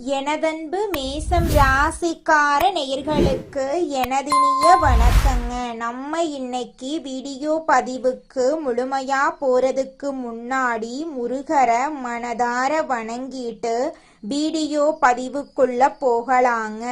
எனதன்பு மேசம் ராசிக்கார நேயர்களுக்கு எனதினிய வணக்கங்க. நம்ம இன்னைக்கு வீடியோ பதிவுக்கு முழுமையா போறதுக்கு முன்னாடி முருகரை மனதார வணங்கிட்டு வீடியோ பதிவுக்குள்ள போகலாங்க.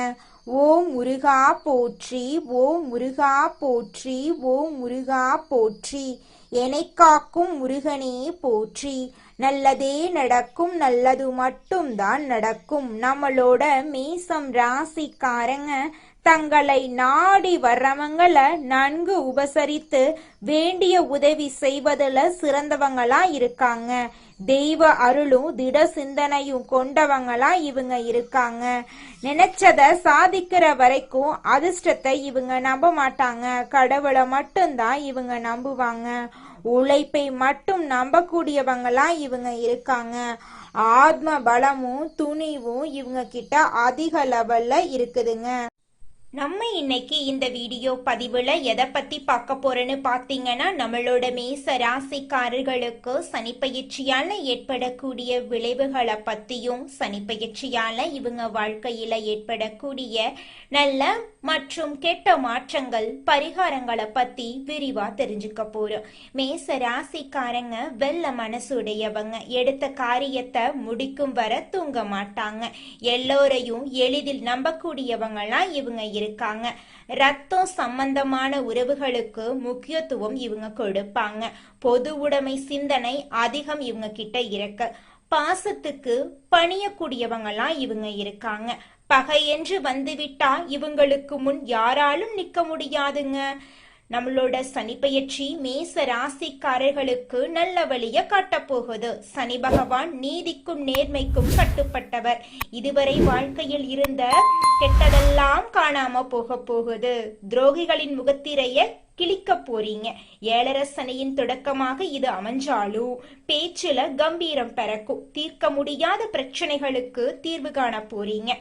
ஓம் முருகா போற்றி, ஓம் முருகா போற்றி, ஓம் முருகா போற்றி. என்னை காக்கும் முருகனே போற்றி. நல்லதே நடக்கும், நல்லது மட்டும்தான் நடக்கும். நம்மளோட மேசம் ராசிக்காரங்க தங்களை நாடி வர்றவங்களை நன்கு உபசரித்து வேண்டிய உதவி செய்வதில் சிறந்தவங்களா இருக்காங்க. தெய்வ அருளும் திட சிந்தனையும் கொண்டவங்களா இவங்க இருக்காங்க. நினைச்சத சாதிக்கிற வரைக்கும் அதிர்ஷ்டத்தை இவங்க நம்ப மாட்டாங்க. கடவுளை மட்டும்தான் இவங்க நம்புவாங்க. உழைப்பை மட்டும் நம்பக்கூடியவங்களா இவங்க இருக்காங்க. ஆத்ம பலமும் துணிவும் இவங்க கிட்ட அதிக லெவல்ல இருக்குதுங்க. நம்ம இன்னைக்கு இந்த வீடியோ பதிவுல எதை பத்தி பார்க்க போறோன்னு பாத்தீங்கன்னா, நம்மளோட மேச ராசிக்காரர்களுக்கு சனிப்பயிற்சியால ஏற்படக்கூடிய விளைவுகளை பத்தியும், சனிப்பயிற்சியால இவங்க வாழ்க்கையில ஏற்படக்கூடிய நல்ல மற்றும் கெட்ட மாற்றங்கள், பரிகாரங்களை பத்தி விரிவா தெரிஞ்சுக்க போறோம். மேச ராசிக்காரங்க வெள்ள மனசுடையவங்க. எடுத்த காரியத்தை முடிக்கும் வர தூங்க மாட்டாங்க. எல்லோரையும் எளிதில் நம்பக்கூடியவங்களா இவங்க இருக்காங்க. ரத்தம் சம்பந்தமான உறவுகளுக்கு முக்கியத்துவம் இவங்க கொடுப்பாங்க. பொது உடைமை சிந்தனை அதிகம் இவங்க கிட்ட இருக்கு. பாசத்துக்கு பணியக்கூடியவங்களா இவங்க இருக்காங்க. பகை என்று வந்துவிட்டா இவங்களுக்கு முன் யாராலும் நிக்க முடியாதுங்க. நம்மளோட சனிப்பெயர்ச்சி மேச ராசிக்காரர்களுக்கு நல்ல வழிய காட்டப்போகுது. சனி பகவான் நீதிக்கும் நேர்மைக்கும் கட்டுப்பட்டவர். இதுவரை வாழ்க்கையில் இருந்த கெட்டதெல்லாம் காணாம போகுது. துரோகிகளின் முகத்திரைய கிழிக்க போறீங்க. ஏழரை சனியின் தொடக்கமாக இது அமைஞ்சாலும் பேச்சுல கம்பீரம் பிறக்கும். தீர்க்க முடியாத பிரச்சனைகளுக்கு தீர்வு காண போறீங்க.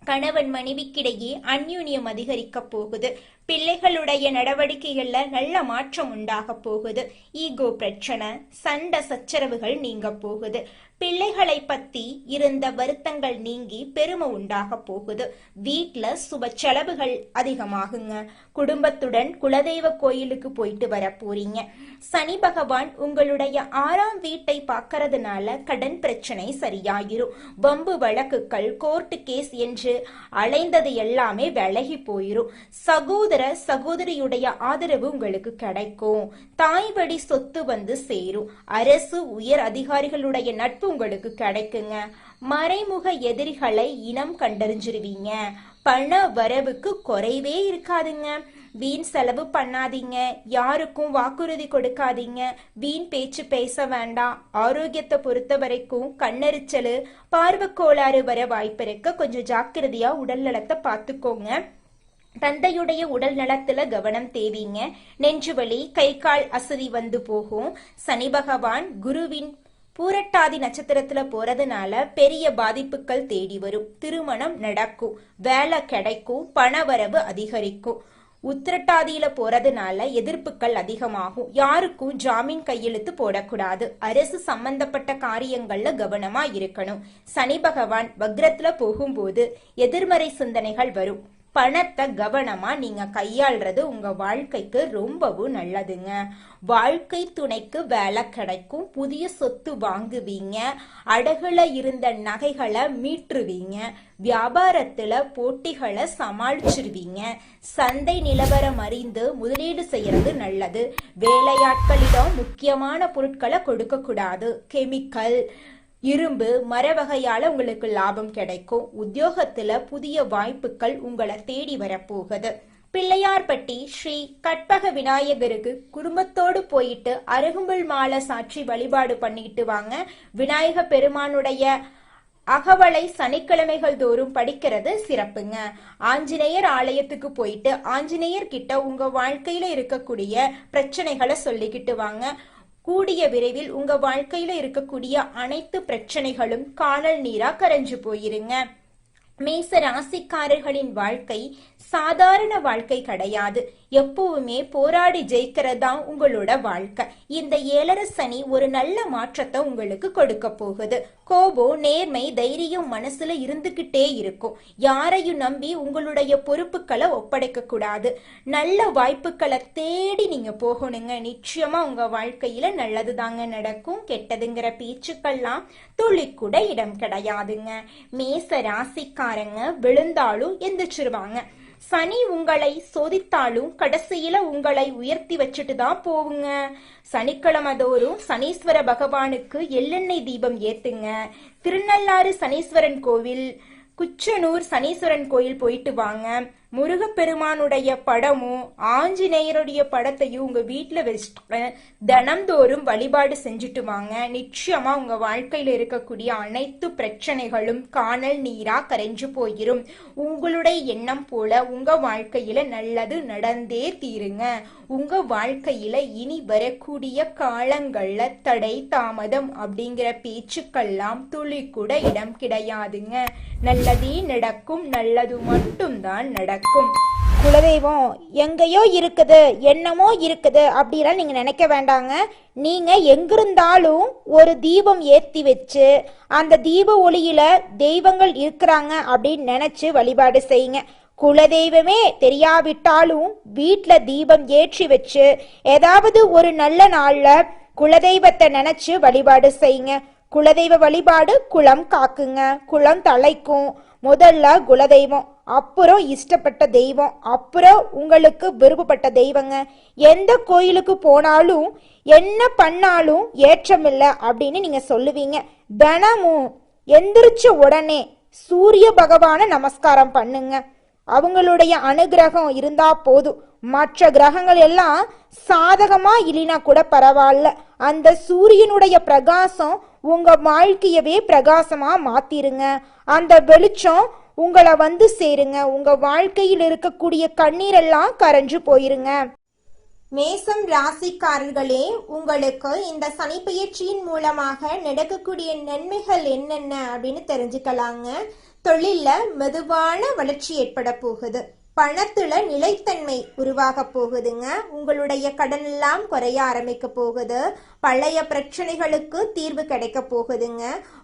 கணவன் மனைவிக்கிடையே அந்யூன்யம் அதிகரிக்க போகுது. பிள்ளைகளுடைய நடவடிக்கைகள்ல நல்ல மாற்றம் உண்டாக போகுது. ஈகோ பிரச்சனை, சண்டை சச்சரவுகள் நீங்க போகுது. பிள்ளைகளை பத்தி இருந்த வருத்தங்கள் நீங்கி பெருமை உண்டாக போகுது. வீட்டுல சுப செலவுகள் அதிகமாகுங்க. குடும்பத்துடன் குலதெய்வ கோயிலுக்கு போயிட்டு வர போறீங்க. சனி பகவான் உங்களுடைய 6ஆம் வீட்டை பார்க்கறதுனால கடன் பிரச்சனை சரியாயிரும். வம்பு வழக்குகள், கோர்ட்டு கேஸ் என்று அலைந்தது எல்லாமே விலகி போயிரும். சகோதரியுடைய ஆதரவு உங்களுக்கு கிடைக்கும். தாய் வழி சொத்து வந்து சேரும். அரசு உயர் அதிகாரிகளுடைய நட்பு உங்களுக்கு கிடைக்குங்க. மறைமுக எதிரிகளை இனம் கண்டறிஞ்சிருவீங்க. பண வரவுக்கு குறைவே இருக்காதுங்க. வீண் செலவு பண்ணாதீங்க. யாருக்கும் வாக்குறுதி கொடுக்காதீங்க. வீண் பேச்சு பேச வேண்டாம். ஆரோக்கியத்தை பொறுத்த வரைக்கும் கண்ணெரிச்சலு, பார்வை கோளாறு வர வாய்ப்பு இருக்கு. கொஞ்சம் ஜாக்கிரதையா உடல் நலத்தை பார்த்துக்கோங்க. தந்தையுடைய உடல் நலத்துல கவனம் தேவீங்க. நெஞ்சுவலி, கை கால் அசதி வந்து போகும். சனி பகவான் குருவின் பூரட்டாதி நட்சத்திரத்துல போறதுனால பெரிய பாதிப்புகள் தேடி வரும். திருமணம் நடக்கும், வேலை கிடைக்கும், பணவரவு அதிகரிக்கும். உத்திரட்டாதியில போறதுனால எதிர்ப்புகள் அதிகமாகும். யாருக்கும் ஜாமீன் கையெழுத்து போடக்கூடாது. அரசு சம்பந்தப்பட்ட காரியங்கள்ல கவனமா இருக்கணும். சனி பகவான் வக்ரத்துல போகும்போது எதிர்மறை சிந்தனைகள் வரும். பணத்தை கவனமா நீங்க கையாள்றது உங்க வாழ்க்கைக்கு ரொம்பவும் நல்லதுங்க. வாழ்க்கை துணைக்கு வேலை கிடைக்கும். புதிய சொத்து வாங்குவீங்க. அடகுல இருந்த நகைகளை மீட்டுருவீங்க. வியாபாரத்துல போட்டிகளை சமாளிச்சிருவீங்க. சந்தை நிலவரம் அறிந்து முதலீடு செய்யறது நல்லது. வேலையாட்களிடம் முக்கியமான பொருட்களை கொடுக்க கூடாது. கெமிக்கல், இரும்பு, மர வகையால உங்களுக்கு லாபம் கிடைக்கும். உத்தியோகத்துல புதிய வாய்ப்புகள் உங்களை தேடி வரப்போகுது. பிள்ளையார்பட்டி ஸ்ரீ கற்பக விநாயகருக்கு குடும்பத்தோடு போயிட்டு அருகம்புல் மாலை சாற்றி வழிபாடு பண்ணிட்டு வாங்க. விநாயக பெருமானுடைய அகவலை சனிக்கிழமைகள் தோறும் படிக்கிறது சிறப்புங்க. ஆஞ்சநேயர் ஆலயத்துக்கு போயிட்டு ஆஞ்சநேயர் கிட்ட உங்க வாழ்க்கையில இருக்கக்கூடிய பிரச்சனைகளை சொல்லிக்கிட்டு வாங்க. கூடிய விரைவில் உங்க வாழ்க்கையில இருக்கக்கூடிய அனைத்து பிரச்சனைகளும் காணல் நீரா கரைஞ்சு போயிருங்க. மேச ராசிக்காரர்களின் வாழ்க்கை சாதாரண வாழ்க்கை கிடையாது. எப்பவுமே போராடி ஜெயிக்கிறதா உங்களோட வாழ்க்கை. இந்த 7.5 சனி ஒரு நல்ல மாற்றத்தை உங்களுக்கு கொடுக்க போகுது. கோபம், நேர்மை, தைரியம் மனசுல இருந்துகிட்டே இருக்கும். யாரையும் நம்பி உங்களுடைய பொறுப்புகளை ஒப்படைக்க கூடாது. நல்ல வாய்ப்புகளை தேடி நீங்க போகணுங்க. நிச்சயமா உங்க வாழ்க்கையில நல்லது தாங்க நடக்கும். கெட்டதுங்கிற பேச்சுக்கெல்லாம் துளி கூட இடம் கிடையாதுங்க. மேச ராசிக்காரங்க விழுந்தாலும் எந்திரிச்சிருவாங்க. சனி உங்களை சோதித்தாலும் கடைசியில உங்களை உயர்த்தி வச்சுட்டு தான் போவுங்க. சனிக்கிழமை தோறும் சனீஸ்வர பகவானுக்கு எள்ளெண்ணெய் தீபம் ஏத்துங்க. திருநள்ளாறு சனீஸ்வரன் கோவில், குச்சனூர் சனீஸ்வரன் கோயில் போயிட்டு வாங்க. முருகப்பெருமானுடைய படமும் ஆஞ்சநேயருடைய படத்தையும் உங்க வீட்டுல வச்சுட்டு தினம்தோறும் வழிபாடு செஞ்சுட்டு வாங்க. நிச்சயமா உங்க வாழ்க்கையில இருக்கக்கூடிய அனைத்து பிரச்சனைகளும் காணல் நீரா கரைஞ்சு போயிரும். உங்களுடைய எண்ணம் போல உங்க வாழ்க்கையில நல்லது நடந்தே தீருங்க. உங்க வாழ்க்கையில இனி வரக்கூடிய காலங்கள்ல தடை தாமதம் அப்படிங்கிற பேச்சுக்கெல்லாம் துளி கூட இடம் கிடையாதுங்க. நல்லதே நடக்கும். நல்லது மட்டும்தான் நடக்கும். குலதெய்வம் எங்கேயோ இருக்குது, என்னமோ இருக்குது அப்படிலாம் நீங்க நினைக்க வேண்டாங்க. நீங்க எங்கிருந்தாலும் ஒரு தீபம் ஏத்தி வச்சு அந்த தீப ஒளியில தெய்வங்கள் இருக்கிறாங்க அப்படின்னு நினைச்சு வழிபாடு செய்யுங்க. குலதெய்வமே தெரியாவிட்டாலும் வீட்டுல தீபம் ஏற்றி வச்சு ஏதாவது ஒரு நல்ல நாள்ல குலதெய்வத்தை நினைச்சு வழிபாடு செய்யுங்க. குலதெய்வ வழிபாடு குலம் காக்குங்க, குலம் தலைக்கும். முதல்ல குலதெய்வம், அப்புறம் இஷ்டப்பட்ட தெய்வம், அப்புறம் உங்களுக்கு விருப்பப்பட்ட தெய்வங்க. எந்த கோயிலுக்கு போனாலும் என்ன பண்ணாலும் ஏற்றமில்லை அப்படின்னு நீங்க சொல்லுவீங்க. தினமும் எந்திரிச்ச உடனே சூரிய பகவான நமஸ்காரம் பண்ணுங்க. அவங்களுடைய அனுகிரகம் இருந்தா போதும். மற்ற கிரகங்கள் எல்லாம் சாதகமா இல்லைனா கூட பரவாயில்ல, அந்த சூரியனுடைய பிரகாசம் உங்க வாழ்க்கையவே பிரகாசமா மாத்திருங்க. அந்த வெளிச்சம் உங்களை வந்து சேருங்க. உங்க வாழ்க்கையில் இருக்கக்கூடிய கண்ணீரெல்லாம் கரைஞ்சு போயிருங்க. மேசம் ராசிக்காரர்களே, உங்களுக்கு இந்த சனிப்பெயர்ச்சியின் மூலமாக நடக்கக்கூடிய நன்மைகள் என்னென்ன அப்படின்னு தெரிஞ்சுக்கலாங்க. தொழில்ல மெதுவான வளர்ச்சி ஏற்பட போகுது. பணத்துல நிலைத்தன்மை உருவாக போகுதுங்க. உங்களுடைய கடன் எல்லாம் குறைய ஆரம்பிக்க போகுது. பழைய பிரச்சனைகளுக்கு தீர்வு கிடைக்க போகுதுங்க.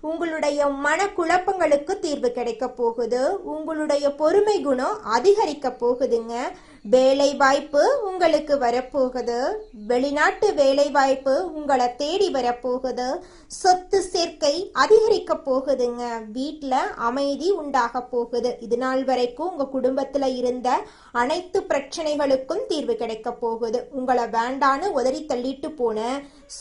உங்களுடைய மனக்குழப்பங்களுக்கு தீர்வு கிடைக்க போகுது. உங்களுடைய பொறுமை குணம் அதிகரிக்க போகுதுங்க. வேலை வாய்ப்பு உங்களுக்கு வரப்போகுது. வெளிநாட்டு வேலை வாய்ப்பு உங்களை தேடி வரப்போகுது. சொத்து சேர்க்கை அதிகரிக்க போகுதுங்க. வீட்டுல அமைதி உண்டாக போகுது. இது நாள் வரைக்கும் உங்க குடும்பத்துல இருந்த அனைத்து பிரச்சனைகளுக்கும் தீர்வு கிடைக்க போகுது. உங்களை வேண்டான்னு உதறி தள்ளிட்டு போன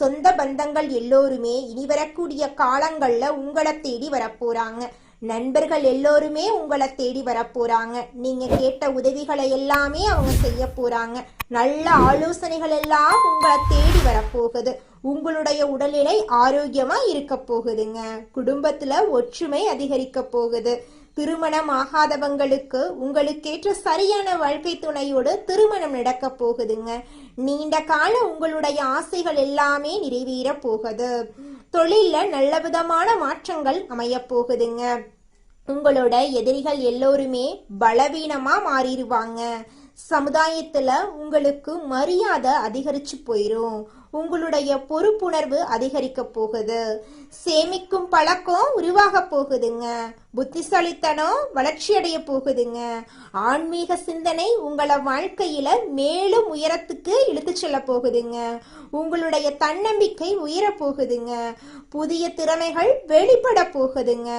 சொந்த பந்தங்கள் எல்லோருமே இனி வரக்கூடிய காலங்கள்ல உங்களை தேடி வரப்போறாங்க. நண்பர்கள் எல்லோருமே உங்களை தேடி வரப்போறாங்க. நீங்க கேட்ட உதவிகளை எல்லாமே அவங்க செய்ய போறாங்க. நல்ல ஆலோசனைகள் எல்லாம் உங்களை தேடி வரப்போகுது. உங்களுடைய உடல்நிலை ஆரோக்கியமா இருக்க போகுதுங்க. குடும்பத்துல ஒற்றுமை அதிகரிக்க போகுது. திருமணம் ஆகாதவங்களுக்கு உங்களுக்கேற்ற சரியான வாழ்க்கை துணையோடு திருமணம் நடக்க போகுதுங்க. நீண்ட கால உங்களுடைய ஆசைகள் எல்லாமே நிறைவேற போகுது. தொழில்ல நல்ல விதமான மாற்றங்கள் அமைய போகுதுங்க. உங்களோட எதிரிகள் எல்லோருமே பலவீனமா மாறிடுவாங்க. சமுதாயத்துல உங்களுக்கு மரியாதை அதிகரிச்சு போயிரும். உங்களுடைய பொறுப்புணர்வு அதிகரிக்க போகுது. சேமிக்கும் பழக்கம் உருவாக போகுதுங்க. புத்திசாலித்தனம் வளர்ச்சி அடைய போகுதுங்க. ஆன்மீக சிந்தனை உங்களை வாழ்க்கையில மேலும் உயரத்துக்கு இழுத்து செல்ல போகுதுங்க. உங்களுடைய தன்னம்பிக்கை உயர போகுதுங்க. புதிய திறமைகள் வெளிப்பட போகுதுங்க.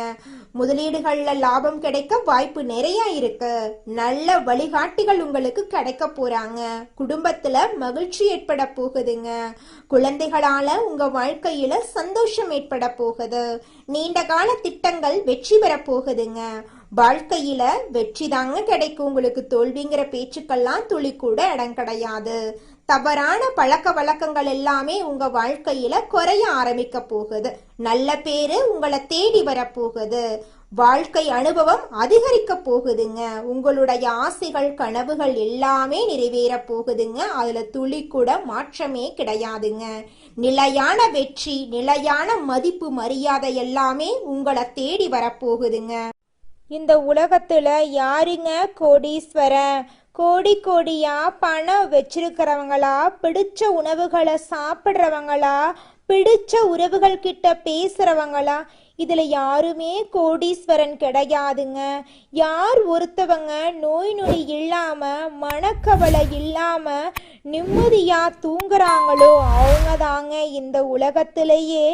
முதலீடுகள்ல லாபம் கிடைக்க வாய்ப்பு நிறைய இருக்கு. நல்ல வழிகாட்டிகள் உங்களுக்கு கிடைக்க போறாங்க. குடும்பத்துல மகிழ்ச்சி ஏற்பட போகுதுங்க. குழந்தைகளால உங்க வாழ்க்கையில சந்தோஷம் ஏற்பட போகுது. நீண்ட கால திட்டங்கள் வெற்றி பெற போகுதுங்க. வாழ்க்கையில வெற்றி தாங்க கிடைக்கும். உங்களுக்கு தோல்விங்கிற பேச்சுக்கெல்லாம் துளி கூட இடம் கிடையாது. தவறான பழக்க வழக்கங்கள் எல்லாமே உங்க வாழ்க்கையில குறைய ஆரம்பிக்க போகுது. நல்ல பேரு உங்களை தேடி வரப்போகுது. வாழ்க்கை அனுபவம் அதிகரிக்க போகுதுங்க. உங்களுடைய ஆசைகள் கனவுகள் எல்லாமே நிறைவேற போகுதுங்க. அதுல துளி கூட மாற்றமே கிடையாதுங்க. நிலையான வெற்றி, நிலையான மதிப்பு, மரியாதை எல்லாமே உங்களை தேடி வரப்போகுதுங்க. இந்த உலகத்துல யாருங்க கோடீஸ்வரன்? கோடி கோடியா பணம் வச்சிருக்கிறவங்களா, பிடிச்ச உணவுகளை சாப்பிட்றவங்களா, பிடிச்ச உறவுகள் கிட்ட பேசுறவங்களா? இதுல யாருமே கோடீஸ்வரன் கிடையாதுங்க. யார் ஒருத்தவங்க நோய் நொடி இல்லாம, மனக்கவலை இல்லாம நிம்மதியா தூங்குறாங்களோ அவங்க தாங்க இந்த உலகத்திலேயே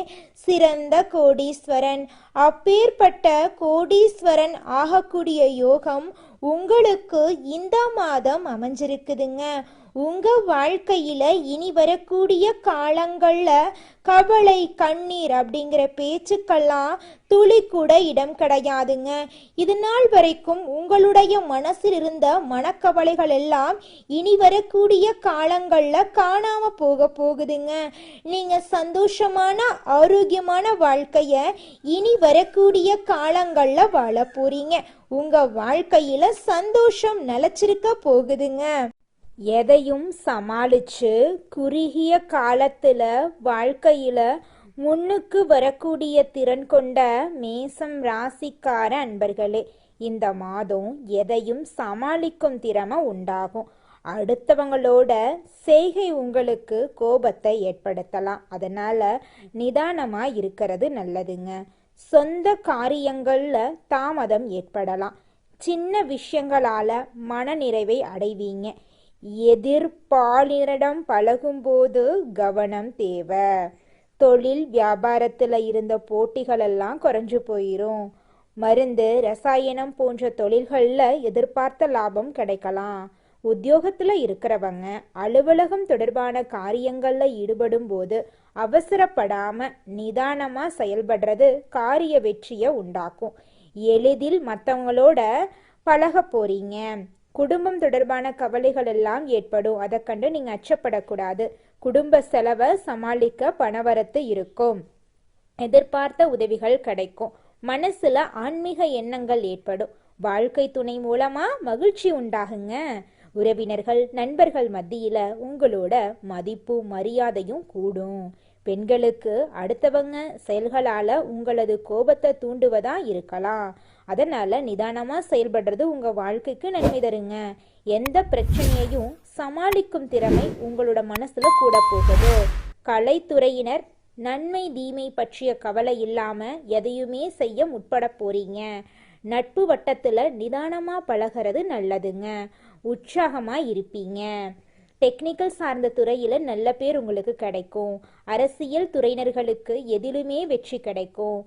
சிறந்த கோடீஸ்வரன். அப்பேற்பட்ட கோடீஸ்வரன் ஆகக்கூடிய யோகம் உங்களுக்கு இந்த மாதம் அமைஞ்சிருக்குதுங்க. உங்க வாழ்க்கையில இனி வரக்கூடிய காலங்கள்ல கவலை, கண்ணீர் அப்படிங்கிற பேச்சுக்கெல்லாம் துளி கூட இடம் கிடையாதுங்க. இது நாள் வரைக்கும் உங்களுடைய மனசில் இருந்த மனக்கவலைகள் எல்லாம் இனி வரக்கூடிய காலங்கள்ல காணாம போகுதுங்க. நீங்க சந்தோஷமான ஆரோக்கியமான வாழ்க்கைய இனி வரக்கூடிய காலங்கள்ல வாழ போறீங்க. உங்க வாழ்க்கையில சந்தோஷம் நிலைச்சிருக்க போகுதுங்க. எதையும் சமாளிச்சு குறுகிய காலத்துல வாழ்க்கையில முன்னுக்கு வரக்கூடிய திறன் கொண்ட மேசம் ராசிக்கார அன்பர்களே, இந்த மாதம் எதையும் சமாளிக்கும் திறமை உண்டாகும். அடுத்தவங்களோட செய்கை உங்களுக்கு கோபத்தை ஏற்படுத்தலாம். அதனால நிதானமா இருக்கிறது நல்லதுங்க. சொந்த காரியங்கள்ல தாமதம் ஏற்படலாம். சின்ன விஷயங்களால மனநிறைவை அடைவீங்க. எதிர்பாலினரிடம் பழகும்போது கவனம் தேவை. தொழில் வியாபாரத்துல இருந்த போட்டிகள் எல்லாம் குறைஞ்சு போயிரும். மருந்து, ரசாயனம் போன்ற தொழில்கள்ல எதிர்பார்த்த லாபம் கிடைக்கலாம். உத்தியோகத்துல இருக்கிறவங்க அலுவலகம் தொடர்பான காரியங்கள்ல ஈடுபடும் போது அவசரப்படாம நிதானமா செயல்படுறது காரிய வெற்றியை உண்டாக்கும். எளிதில் மற்றவங்களோட பழக போறீங்க. குடும்பம் தொடர்பான கவலைகள் எல்லாம் ஏற்படும். அதை கண்டு நீங்க அச்சப்படக்கூடாது. குடும்ப செலவை சமாளிக்க பணவரத்து இருக்கும். எதிர்பார்த்த உதவிகள் கிடைக்கும். மனசுல ஆன்மீக எண்ணங்கள் ஏற்படும். வாழ்க்கை துணை மூலமா மகிழ்ச்சி உண்டாகுங்க. உறவினர்கள், நண்பர்கள் மத்தியில உங்களோட மதிப்பு மரியாதையும் கூடும். பெண்களுக்கு அடுத்தவங்க செயல்களால உங்களது கோபத்தை தூண்டுவதா இருக்கலாம். அதனால நிதானமா செயல்படுறது உங்க வாழ்க்கைக்கு நன்மை தருங்க. எந்த பிரச்சனையையும் சமாளிக்கும் திறமை உங்களோட மனசுல கூட போகுது. கலைத்துறையினர் நன்மை தீமை பற்றிய கவலை இல்லாம எதையுமே செய்ய முற்பட போறீங்க. நட்பு வட்டத்துல நிதானமா பழகிறது நல்லதுங்க. உற்சாகமா இருப்பீங்க. டெக்னிக்கல் சார்ந்த துறையில நல்ல பேர் உங்களுக்கு கிடைக்கும். அரசியல் துறையினர்களுக்கு எதிலுமே வெற்றி கிடைக்கும்.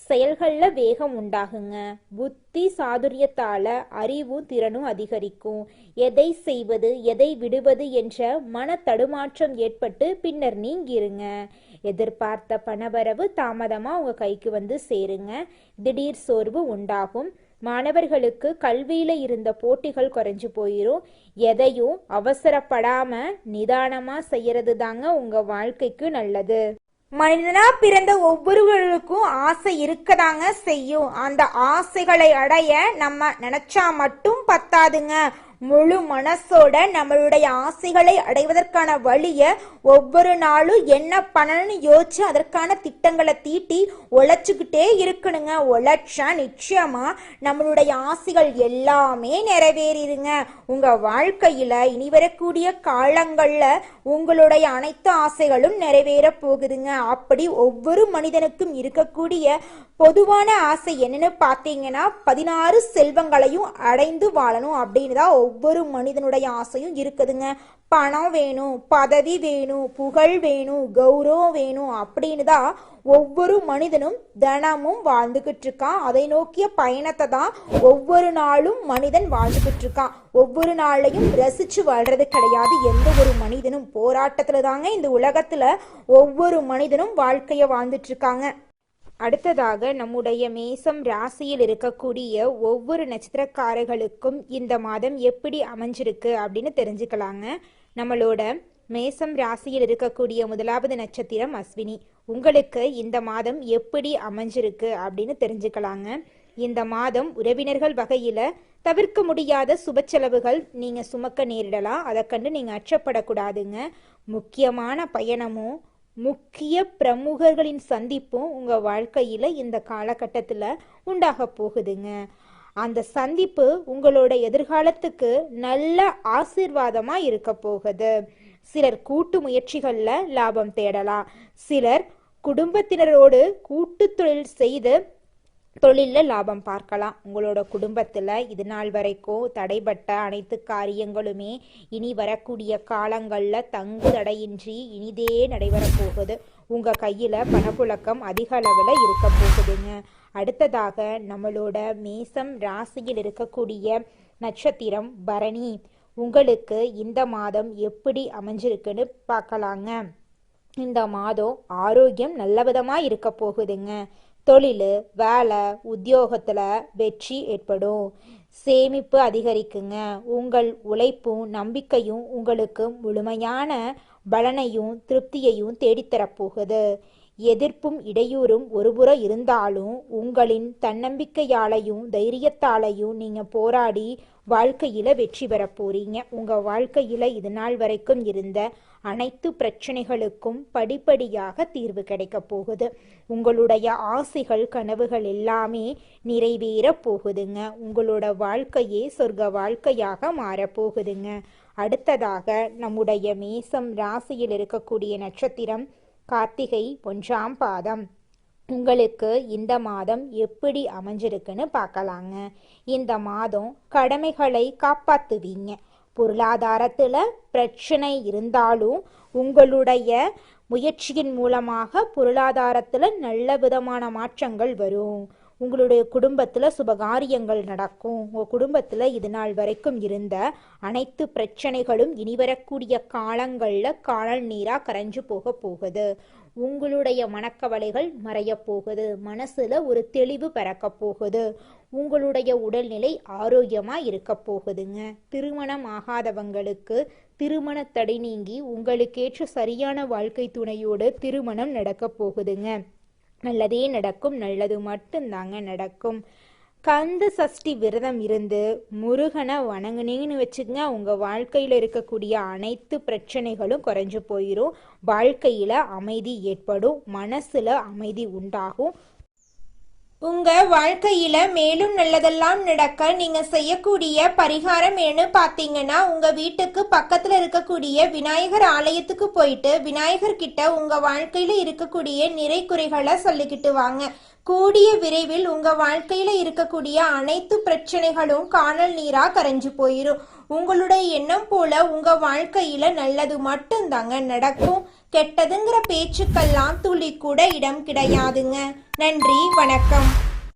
செயல்கள்ல வேகம் உண்டாகுங்க. புத்தி சாதுரியத்தால அறிவும் திறனும் அதிகரிக்கும். எதை செய்வது எதை விடுவது என்ற மன தடுமாற்றம் ஏற்பட்டு பின்னர் நீங்கிருங்க. எதிர்பார்த்த பணவரவு தாமதமா உங்க கைக்கு வந்து சேருங்க. திடீர் சோர்வு உண்டாகும். மாணவர்களுக்கு கல்வியில இருந்த போட்டிகள் குறைஞ்சு போயிரும். எதையும் அவசரப்படாம நிதானமா செய்யறது தாங்க உங்க வாழ்க்கைக்கு நல்லது. மனிதனா பிறந்த ஒவ்வொருவருக்கும் ஆசை இருக்கதாங்க செய்யும். அந்த ஆசைகளை அடைய நம்ம நினைச்சா மட்டும் பத்தாதுங்க. முழு மனசோட நம்மளுடைய ஆசைகளை அடைவதற்கான வழிய ஒவ்வொரு நாளும் என்ன பண்ணணும்னு யோசிச்சு அதற்கான திட்டங்களை தீட்டி உழைச்சுக்கிட்டே இருக்கணுங்க. உழைச்சா நிச்சயமா நம்மளுடைய ஆசைகள் எல்லாமே நிறைவேறிடுங்க. உங்க வாழ்க்கையில இனி வரக்கூடிய காலங்கள்ல உங்களுடைய அனைத்து ஆசைகளும் நிறைவேற போகுதுங்க. அப்படி ஒவ்வொரு மனிதனுக்கும் இருக்கக்கூடிய பொதுவான ஆசை என்னன்னு பார்த்தீங்கன்னா 16 செல்வங்களையும் அடைந்து வாழணும் அப்படின்னு தான் ஒவ்வொரு மனிதனுடைய ஆசையும் இருக்குதுங்க. பணம் வேணும், பதவி வேணும், புகழ் வேணும், கௌரவம் வேணும் அப்படின்னு தான் ஒவ்வொரு மனிதனும் தினமும் வாழ்ந்துகிட்டு இருக்கான். அதை நோக்கிய பயணத்தை தான் ஒவ்வொரு நாளும் மனிதன் வாழ்ந்துகிட்டு இருக்கான். ஒவ்வொரு நாளையும் ரசிச்சு வாழ்றது கிடையாது. எந்த ஒரு மனிதனும் போராட்டத்துல தாங்க இந்த உலகத்துல ஒவ்வொரு மனிதனும் வாழ்க்கைய வாழ்ந்துட்டு இருக்காங்க. அடுத்ததாக நம்முடைய மேசம் ராசியில் இருக்கக்கூடிய ஒவ்வொரு நட்சத்திரக்காரர்களுக்கும் இந்த மாதம் எப்படி அமைஞ்சிருக்கு அப்படின்னு தெரிஞ்சுக்கலாங்க. நம்மளோட மேசம் ராசியில் இருக்கக்கூடிய முதலாவது நட்சத்திரம் அஸ்வினி. உங்களுக்கு இந்த மாதம் எப்படி அமைஞ்சிருக்கு அப்படின்னு தெரிஞ்சுக்கலாங்க. இந்த மாதம் உறவினர்கள் வகையில தவிர்க்க முடியாத சுப செலவுகள் நீங்க சுமக்க நேரிடலாம். அதை கண்டு நீங்க அச்சப்படக்கூடாதுங்க. முக்கியமான பயணமும் முக்கிய பிரமுகர்களின் சந்திப்பும் உங்க வாழ்க்கையில இந்த காலகட்டத்துல உண்டாக போகுதுங்க. அந்த சந்திப்பு உங்களோட எதிர்காலத்துக்கு நல்ல ஆசீர்வாதமா இருக்க போகுது. சிலர் கூட்டு முயற்சிகள்ல லாபம் தேடலாம். சிலர் குடும்பத்தினரோடு கூட்டு தொழில் செய்து தொழிலில் லாபம் பார்க்கலாம். உங்களோட குடும்பத்தில் இது நாள் வரைக்கும் தடைபட்ட அனைத்து காரியங்களுமே இனி வரக்கூடிய காலங்களில் தங்கு தடையின்றி இனிதே நடைபெறப் போகுது. உங்கள் கையில் பணப்புழக்கம் அதிக அளவில் இருக்க போகுதுங்க. அடுத்ததாக நம்மளோட மேசம் ராசியில் இருக்கக்கூடிய நட்சத்திரம் பரணி. உங்களுக்கு இந்த மாதம் எப்படி அமைஞ்சிருக்குன்னு பார்க்கலாங்க. இந்த மாதம் ஆரோக்கியம் நல்ல விதமாக இருக்க போகுதுங்க. தொழில், வேலை, உத்தியோகத்தில் வெற்றி ஏற்படும். சேமிப்பு அதிகரிக்குங்க. உங்கள் உழைப்பும் நம்பிக்கையும் உங்களுக்கு முழுமையான பலனையும் திருப்தியையும் தேடித்தரப்போகுது. எதிர்ப்பும் இடையூறும் ஒருபுறம் இருந்தாலும் உங்களின் தன்னம்பிக்கையாலையும் தைரியத்தாலையும் நீங்கள் போராடி வாழ்க்கையில் வெற்றி பெற போறீங்க. உங்கள் வாழ்க்கையில் இது நாள் வரைக்கும் இருந்த அனைத்து பிரச்சனைகளுக்கும் படிப்படியாக தீர்வு கிடைக்க போகுது. உங்களுடைய ஆசைகள் கனவுகள் எல்லாமே நிறைவேற போகுதுங்க. உங்களோட வாழ்க்கையே சொர்க்க வாழ்க்கையாக மாறப்போகுதுங்க. அடுத்ததாக நம்முடைய மேசம் ராசியில் இருக்கக்கூடிய நட்சத்திரம் கார்த்திகை 1ஆம் பாதம். உங்களுக்கு இந்த மாதம் எப்படி அமைஞ்சிருக்குன்னு பார்க்கலாங்க. இந்த மாதம் கடமைகளை காப்பாற்றுவீங்க. பொருளாதாரத்தில் பிரச்சனை இருந்தாலும் உங்களுடைய முயற்சியின் மூலமாக பொருளாதாரத்தில் நல்ல விதமான மாற்றங்கள் வரும். உங்களுடைய குடும்பத்தில் சுபகாரியங்கள் நடக்கும். உங்கள் குடும்பத்தில் இது நாள் வரைக்கும் இருந்த அனைத்து பிரச்சனைகளும் இனி வரக்கூடிய காலங்களில் காணல் நீராக கரைஞ்சு போகுது. உங்களுடைய மனக்கவலைகள் மறைய போகுது. மனசுல ஒரு தெளிவு பிறக்க போகுது. உங்களுடைய உடல்நிலை ஆரோக்கியமா இருக்க போகுதுங்க. திருமணம் ஆகாதவங்களுக்கு திருமண தடை நீங்கி உங்களுக்கேற்ற சரியான வாழ்க்கை துணையோடு திருமணம் நடக்க போகுதுங்க. நல்லதே நடக்கும். நல்லது மட்டும்தாங்க நடக்கும். கந்த சஷ்டி விரதம் இருந்து முருகனை வணங்குனீங்கன்னு வச்சுக்கங்க, உங்கள் வாழ்க்கையில் இருக்கக்கூடிய அனைத்து பிரச்சனைகளும் குறைஞ்சு போயிடும். வாழ்க்கையில் அமைதி ஏற்படும். மனசில் அமைதி உண்டாகும். உங்க வாழ்க்கையில மேலும் நல்லதெல்லாம் நடக்க நீங்க செய்யக்கூடிய பரிகாரம் என்ன பாத்தீங்கன்னா, உங்க வீட்டுக்கு பக்கத்துல இருக்கக்கூடிய விநாயகர் ஆலயத்துக்கு போயிட்டு விநாயகர் கிட்ட உங்க வாழ்க்கையில இருக்கக்கூடிய நிறை குறைகளை சொல்லிக்கிட்டு வாங்க. கூடிய விரைவில் உங்க வாழ்க்கையில இருக்கக்கூடிய அனைத்து பிரச்சனைகளும் காணல் நீரா கரைஞ்சு போயிரும். உங்களுடைய எண்ணம் போல உங்க வாழ்க்கையில நல்லது மட்டும்தாங்க நடக்கும். கெட்டதுங்கிற பேச்சுக்கெல்லாம் துளி கூட இடம் கிடையாதுங்க. நன்றி, வணக்கம்.